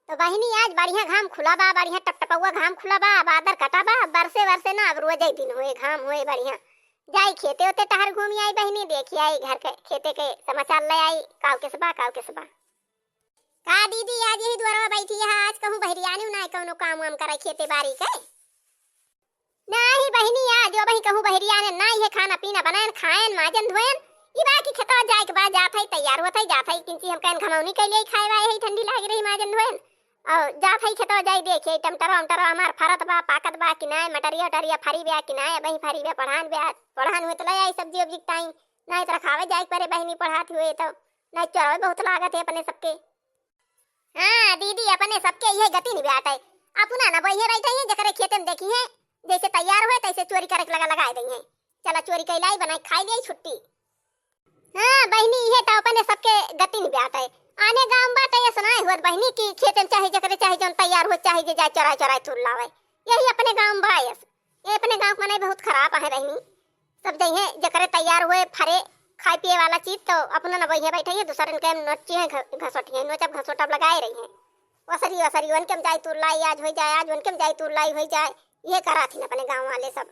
तो बहिनी आज बढ़िया घाम खुला बा, बढ़िया टपटपौआ घाम खुला बा, बादर कटा बा, बरसे वरसे ना अब रोज दिन हुए घाम हुए बढ़िया। जाई खेते होते टहर घूमी आई बहिनी, देखी आई घर के खेते के समाचार ले आई, काव के सबा का दीदी आज यही द्वारा बैठी है, आज कहूं बहरियानी ना कौनो काम वाम करे खेते बाड़ी के नहीं बहिनी, आज जो बही कहूं बहरियाने ना ये खाना पीना बनाएन खाएन माजन धोएन ई बाकी खेतवा जाए के बाद जात है तैयार होत है जात है किंची हम कहन घमौनी के लिए खाए वाए है ठंडी लाग रही माजन धोएन और जात है खेतवा जाई देखे टमटरा हमार फरत बा पाकत बा कि ना मटरिया टरिया फरी बा कि ना बही फरी बा पढ़ान हुए तो ले आई सब्जी उब्जी टाइम नहीं तो खावे जाए परे बहिनी पढ़ात हुए तो नहीं चोरवे बहुत लागत है अपने सबके। हाँ दीदी अपने सबके ये गति नहीं बैठे अपना ना वही बैठे हैं जकरे खेते में देखी है जैसे तैयार हुए तैसे चोरी करे लगाए दी है, चला चोरी कैलाई बनाई खाई ली छुट्टी। हाँ बहनी ये तो अपने सबके गति नहीं बैठे आने गांव बाटे ये सुनाए हुए बहनी की खेते में चाहे जकरे चाहे जौन तैयार हो चाहे जे जाए चोरा तुर लावे यही अपने गांव बायस ये अपने गांव में बहुत खराब है बहनी सब जइए जकरे तैयार हुए फरे खाए पिए वाला चीज तो अपना न वही बैठे है दूसरे के नोची है घसोटी है नोचब घसोटब लगाए रही है वसरी उनके में जाए तुर लाई आज हो जाए आज उनके में जाए तुर लाई हो जाए ये करा थी अपने गांव वाले सब।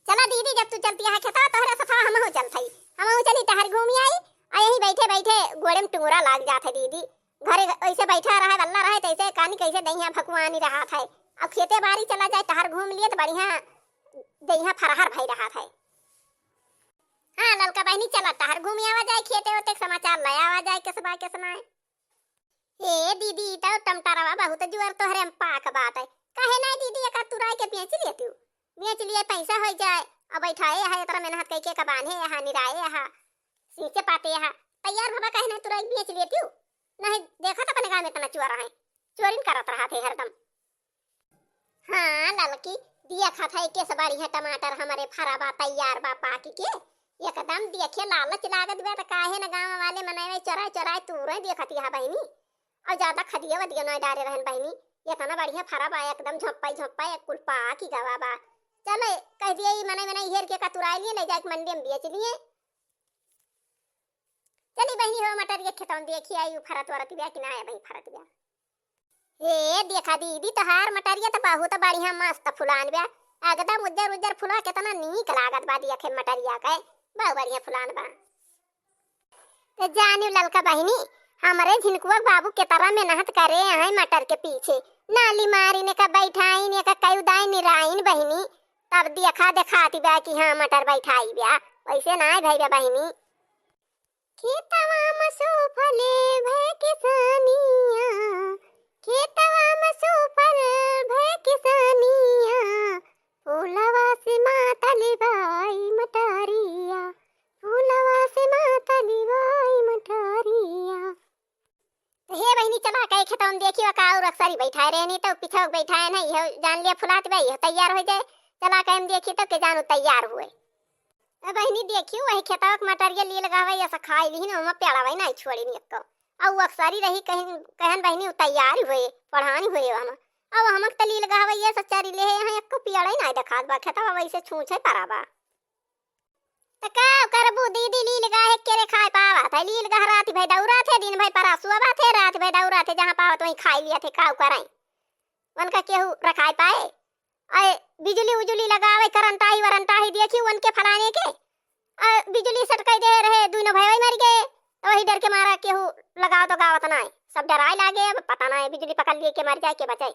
चला दीदी जब तू चलती है खेता तोहरा सफा हम हो चल थई हम चली टहर घूमी आई आ यही बैठे बैठे गोड़े में टुंगरा लाग जात है दीदी घरे ऐसे बैठा रहा बल्ला रहे तैसे कानी कैसे दहिया भकुआनी रहा था अब खेते बारी चला जाए टहर घूम लिए तो बढ़िया दहिया फरहर भई रहा था। हाँ ललका बहनी चला टहर घूमी आवा जाए खेते होते समाचार ले आवा जाए के सुनाए ए दीदी तो टमटरवा बहुत जुआर तोहरे में पाक बात है काहे ना दीदी एक तुराई के बेच लिए पैसा हो जाए अब बैठाए है तोरा मेहनत कई के कबाने यहाँ निराए यहाँ सींचे पाते यहाँ तैयार भबा काहे ना तुराई बेच लेती नहीं देखा तो अपने गांव में इतना चोरा है चोरी करत रहा थे हरदम। हाँ ललकी दिया खाता के सबारी है टमाटर हमारे फरा बा तैयार बा पाक के एकदम देखे लालच लागत बा त काहे ना गांव वाले मनावे चोरा तुरे देखती है बहनी और ज्यादा खदिया वदिया न डारे रहन बहनी ये तना बढ़िया फरा बा एकदम झप्पाई कुल पा की गवा बा चले कह दिए मने हेर के कतुराई लिए ले जाके मंडी में बेच लिए चली बहनी हो मटर ये खेतों देखी आई फरत वरत बिया कि ना है भाई फरत बिया ए देखा दीदी तोहार मटरिया तो बहुत बढ़िया मस्त फुलान बिया एकदम उज्जर फुला कितना नीक लागत बा दिया खे मटरिया के बहुत बढ़िया फुलान बा। तो जानी ललका बहनी हमारे झिनकुआ बाबू के तरह मेहनत करे हैं मटर के पीछे नाली मारी ने का बैठाई ने का कई उदाई निराइन बहनी तब दिखाती बा कि हाँ मटर बैठाई बा वैसे ना भाई बा बहनी खेतवा मसो फले भय किसानिया खेतवा मसो फल भय किसानिया फूलवा से माता लिबाई मटारिया फूलवा से माता लिबाई मटारिया। हे बहनी चला कई खेतों देखी का और अक्सर बैठाए रहनी तो पीछे बैठाए ना ये जान लिया फुलात बा ये तैयार हो जाए चला कहीं देखी तो के जानू तैयार हुए बहनी देखियो वही खेतवा के मटरिया लिए लगावे ऐसा खाई ली ना हम प्याला भाई नहीं छोड़ी नहीं को और अक्सर रही कहन बहनी तैयार हुए पढ़ानी हुए हम अब हमक तली लगावे ये सच्चारी ले यहाँ एक को प्याला ही नहीं दिखात बा खेतवा वैसे छूछे पराबा त का करबू दीदी ली लगा है केरे खाए पावा था ली लगा रात भाई दौरा थे दिन भाई परासुआ बा थे रात भाई दौरा थे जहां पावा तो वहीं खाई लिया थे काऊ कराई उनका केहू रखाए पाए अरे बिजली उजली लगावे करंटा ही देखी उनके फलाने के बिजली सटकाई दे रहे दोनों भाई मर गए तो वही डर के मारा केहू लगाओ तो गावत ना सब डराए लागे अब पता ना बिजली पकड़ लिए के मर जाए के बचाई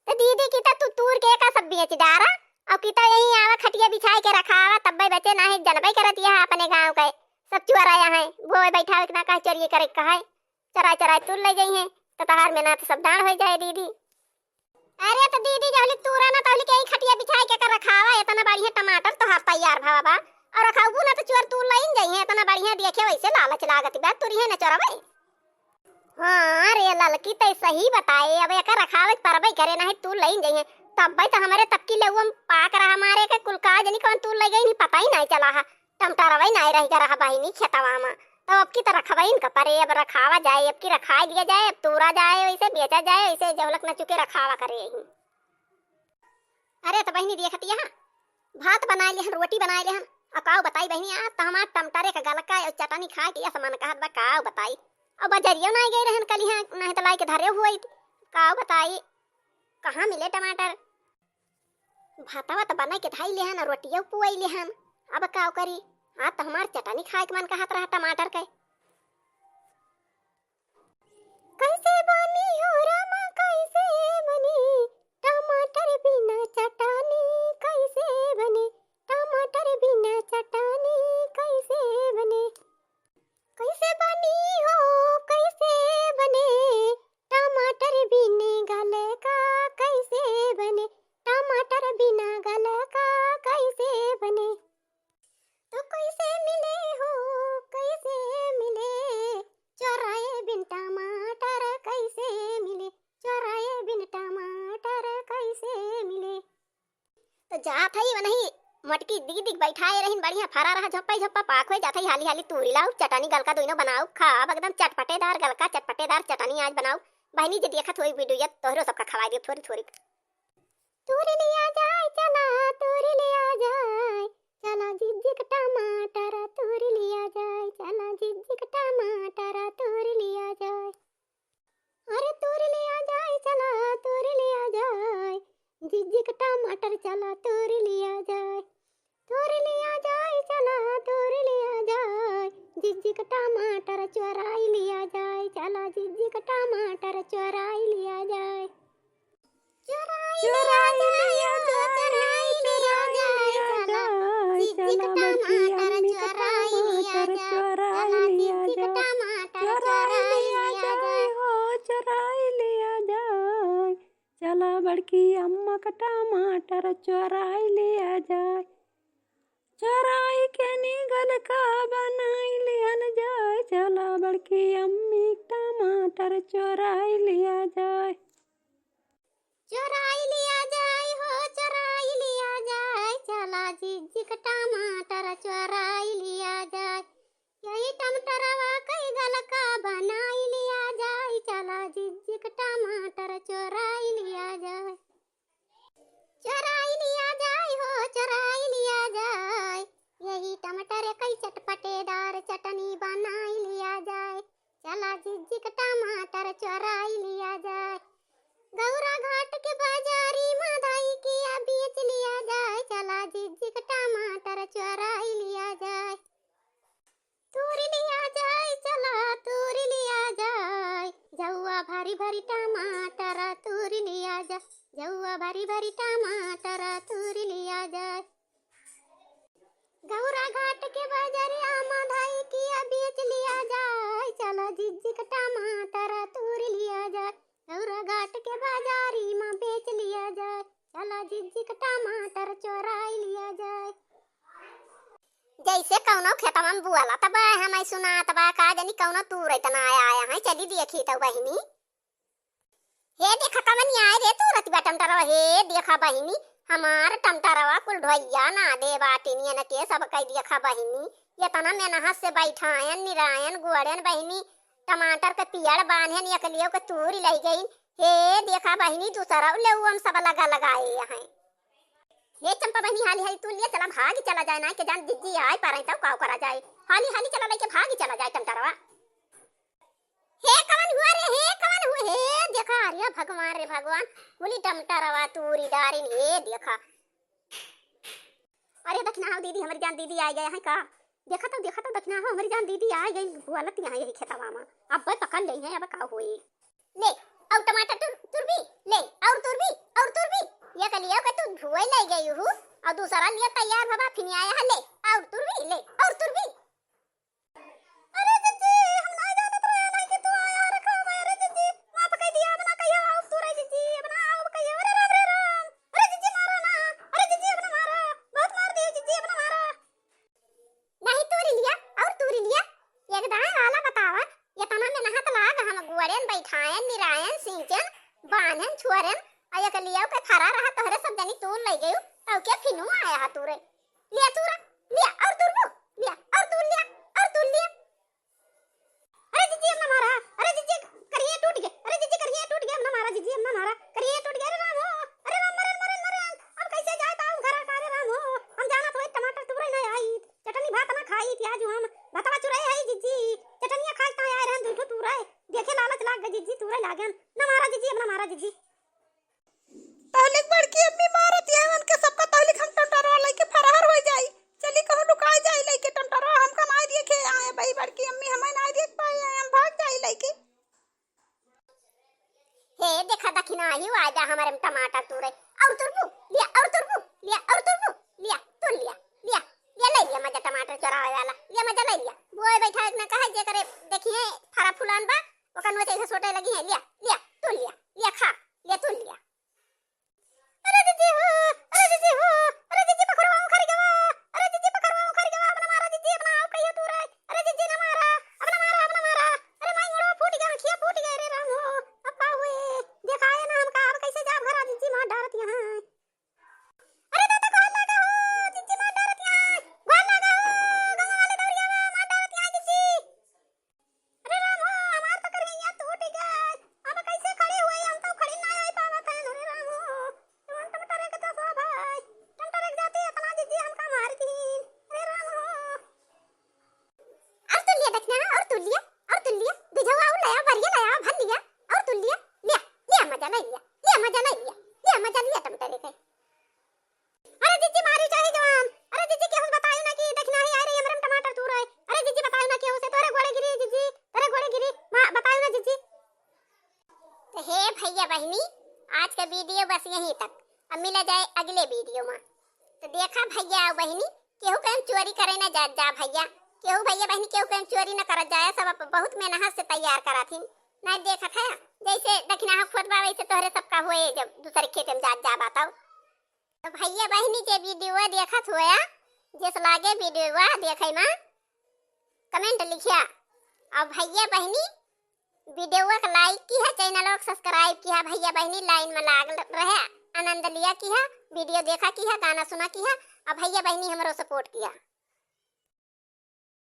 तो दीदी की तू तूर के का सब बेच डारा और किता यही आवा खटिया बिछाए के रखावा तब भाई बचे ना है जनबई करती है अपने गांव के सब चुरा आया है वो बैठा ना कहे चोरी करे कहे चराय तुर ले गई है तो तहार में ना तो सब दान हो जाए दीदी। अरे तो दीदी जहली तूरा ना तहली के खटिया बिछाए के कर रखावा इतना बढ़िया टमाटर तो हाथ तैयार भावा और रखाऊ ना तो चोर तूर लाइन जाई है इतना बढ़िया देखे वैसे लालच लागत बा तुरी है ना चोरवे। हां रे ललकी ते सही बताए अब एक रखावे परबई करे नहीं तू लाइन जाई है तब भाई तो हमारे तक्की ले हम पाक रहा हमारे के कुल काज नहीं कौन तू ले गई नहीं पता ही नहीं चला है टमटरवा नहीं रह रहा बहिनी खेतवा में तो अब की तरह खवाइन का परे अब रखावा जाए अब की रखाई दिया जाए अब तोड़ा जाए वैसे बेचा जाए वैसे जहलक न चुके रखावा करे यही। अरे तो बहनी देखती यहाँ भात बनाए लिहन रोटी बनाए लिहन अकाव बताई बहनी आज तो हमार टमटरे का गलका और चटनी खा के सामान कहत बा काव बताई अब बजरिया नहीं गई रहन कल यहाँ नहीं तो लाई के धरे हुई का बताई कहाँ मिले टमाटर। भातावा तो बना के धाई लेहन और रोटिया पुआई लेहन। अब का करी आज तो हमार चटनी खाए के मन कहत रहा टमाटर के। कैसे बनी हो रामा कैसे बनी टमाटर बिना चटनी कैसे बने टमाटर बिना चटनी कैसे बने कैसे बनी हो कैसे बने टमाटर बिना गले का कैसे बने टमाटर बिना गले का कैसे बने तो कैसे मिले हो कैसे मिले चौराहे बिन टमाटर कैसे मिले चौराहे बिन टमाटर कैसे मिले। तो जात है वही मटकी दिग दिग बैठाए रहिन बढ़िया फरा रहा झप्पा झप्पा पाक हो जात है हाली हाली तूरी लाओ चटनी गलका दोनों बनाओ खाब एकदम चटपटेदार गलका चटपटेदार चटनी आज बनाओ। बहनी जी देखत होई वीडियो तोहरो सबका खवा दियो थोड़ी थोड़ी। तूरी ले आ जाए चला तूरी ले आ जाए चला जिज्जिक टमाटर तूरी ले आ जाए चला जिज्जिक टमाटर तूरी ले आ जाए अरे तूरी ले आ जाए चला तूरी ले आ जाए जिज्जिक टमाटर चला तूरी ले आ जाए तूरी ले आ जाए चला तूरी ले आ जाए जिज्जिक टमाटर चोराई ले आ जाए चला जिज्जिक टमाटर चोराई ले आ जाए चोराई ले आ जाए जिज्जिक टमाटर चोराई ले आ जाए चला जिज्जिक टमाटर चोराई ले आ जाए हो चोराई ले आ जाए चला बड़की अम्मा का टमाटर चोराई ले आ जाए चोराई के निगल का बनाई लियन जाए चला बड़की अम्मी टमाटर चोराई ले आ जाए चोराई ले आ जाए हो चोराई ले आ जाए चला जिज्जिक टमाटर चोराई ले आ जाए यही टमाटरवा कई गलका बनाई ले आ जाए चला जिज्जिक टमाटर चोराई ले आ जाए चोराई ले आ जाए हो चोराई ले आ जाए यही टमाटर कई चटपटेदार चटनी बनाई ले आ जाए चला जिज्जिक टमाटर चोराई ले आ जाए गौरा घाट के बाजारी माधाई किया बेच लिया जाए चला जिज्जिक टमाटर चोराई लिया जाए तूरी लिया जाए चला तूरी लिया जाए जौआ भरी भरी टमाटर तूरी लिया जाए जौआ भरी भरी टमाटर तूरी लिया जाए गौरा घाट के बाजारी माधाई किया बेच लिया जाए चला जिज्जिक टमाटर तूरी लिया जाए गौरा घाट के बाजारी माँ बेच लिया जाए चला जिज्जिक टमाटर चोराई लिया जाए। जैसे कौनो खेतवा में बुआला तब हमें सुना तब का जानी कौनो तूर इतना आया है चली देखी तो बहिनी हे देखा कमनी आए रे तू रतिबा टमटरवा हे देखा बहिनी हमार टमटरवा कुल ढोइया ना दे बाटिनिया न के सब कई देखा बहिनी ये तना मेहनत से बैठायन निरायन गुड़न बहिनी टमाटर के पियड़ बांधन एक लियो के तूरी लई गई हे देखा बहिनी दूसरा ले हम सब लगा लगाए यहाँ हे चंपा बहिनी हाली हाली तू लिए चला भागी चला जाए ना के जान जिज्जी आए पारे तब काव करा जाए हाली हाली चला लेके भागी चला जाए टमटरवा हे कवन हुआ हे देखा अरे भगवान रे भगवान बोली टमटरवा तूरी दारिन हे देखा अरे दक्षिणा दीदी हमारी जान दीदी आ गए हैं का देखा तो दक्षिणा हमारी जान दीदी आ गई बुआलत यहाँ यही खेतवा में अब पकड़ ले हैं अब का होई ले और टमाटर तुरबी ले और तुरबी ये कलिया के तू धुए ले गई हूँ और दूसरा लिया तैयार बाबा फिर आया है ले और तुरबी ले और तुरबी अरे जीजी हम ना जानत रहे नहीं कि तू आया रखा मेरे जीजी माफ कर दिया बना कहियो और तू रे जीजी बना आओ कहियो अरे राम अरे जीजी मारो ना अरे जीजी अपना मारो बहुत मार दियो जीजी अपना मारो नहीं तूरी लिया और तूरी लिया एकदम वाला बतावा ये तना में नहात लाग हम गुड़न बैठायन निरायन सिंचन बांधन छुअरन आया के लिया के खरा रहा तोहरे सब जनी तूर ले गयो तौ के फिनु आया हा तूरे लिया तूरा लिया और तूर लिया और तूर लिया अरे जीजी अपना मारा अरे जीजी करिए टूट गए अरे जीजी करिए टूट गए अपना मारा जीजी अपना मारा करिए टूट गए राम हो अरे राम मरे अब कैसे जाए ताऊ घर का रे राम हो हम जाना तो टमाटर तूरे नहीं आई चटनी भात ना खाई प्याज हम भातवा चुराए है जीजी चटनिया खाई ता आए रहन दूठो तूरे ना मारा दीदी, अपना मारा दीदी। तहलिक बड़की अम्मी मारत है उनके सबका तहलिक हम टंटरवा लेके फरार हो जाई। चली कहूं लुकाई जाई लेके टंटरवा हमका ना देखे आए भाई बड़की अम्मी हमें ना देख पाए हम भाग जाई लेके। हे देखा दखिना आई आजा हमारे में टमाटर तूरे और तुरबू लिया और तुरबू लिया और तुरबू लिया तू लिया लिया लिया ले लिया मजा टमाटर चोरावे वाला लिया मजा ले लिया। बोए बैठा एक ना कहे जे करे देखिए फरा फुलान बा ओकन में से सोटे लगी है लिया लिया तू लिया लिया खा लिया तू लिया। अरे दीदी हो अरे दीदी हो अरे दीदी पकड़वा खरी गवा अरे दीदी पकड़वा खरी गवा अपना मारा दीदी अपना आप कहियो तू रे अरे दीदी ना मारा अपना मारा अपना मारा अरे माई मोड़वा फूट गया खिया फूट गया रे राम हो अपा हुए दिखाए ना हमका अब कैसे जा भरा दीदी मां डरत यहां। अरे दादा कॉल लगा हो दीदी मां डरत यहां कॉल लगा हो गांव वाले दौड़िया मां डरत यहां दीदी। अरे राम हो हमार तो कर गया टूट गया अब कैसे खड़े हुए हम तो खड़ी ना आई पावत है अरे राम हो टमाटर के तो सब भाई टमाटर एक जाती अपना दीदी हमका मार दी अरे राम हो। और तू लिया देखना और तू लिया बुझवा और लाया भरिया लाया भर लिया और तू लिया लिया लिया मजा नहीं लिया मजा नहीं लिया मजा लिया टमाटर के। अरे दीदी मारी चाहे जवान अरे दीदी केहू बताई ना कि देखना है आ रही हमरे टमाटर तू रहे अरे दीदी बताई ना केहू से तोरे गोड़े गिरी दीदी तोरे गोड़े गिरी मां बताई ना दीदी। तो हे भैया बहनी आज का वीडियो बस यहीं तक, अब मिला जाए अगले वीडियो में। तो देखा भैया और बहनी केहू कहीं चोरी करे ना जा भैया केहू भैया बहनी केहू कहीं चोरी न कर जाए सब बहुत मेहनत से तैयार करा थी ना देखा था जैसे दक्षिणा खोदबा वैसे तोहरे सबका हुए जब दूसरे खेत में जा बताओ। तो भैया बहनी के वीडियो देखत होया जिस लागे वीडियो देखे में कमेंट लिखिया और भैया बहनी वीडियो को लाइक किया चैनल को सब्सक्राइब किया भैया बहनी लाइन में लाग रहे आनंद लिया किया वीडियो देखा किया गाना सुना किया और भैया बहनी हमरो सपोर्ट किया।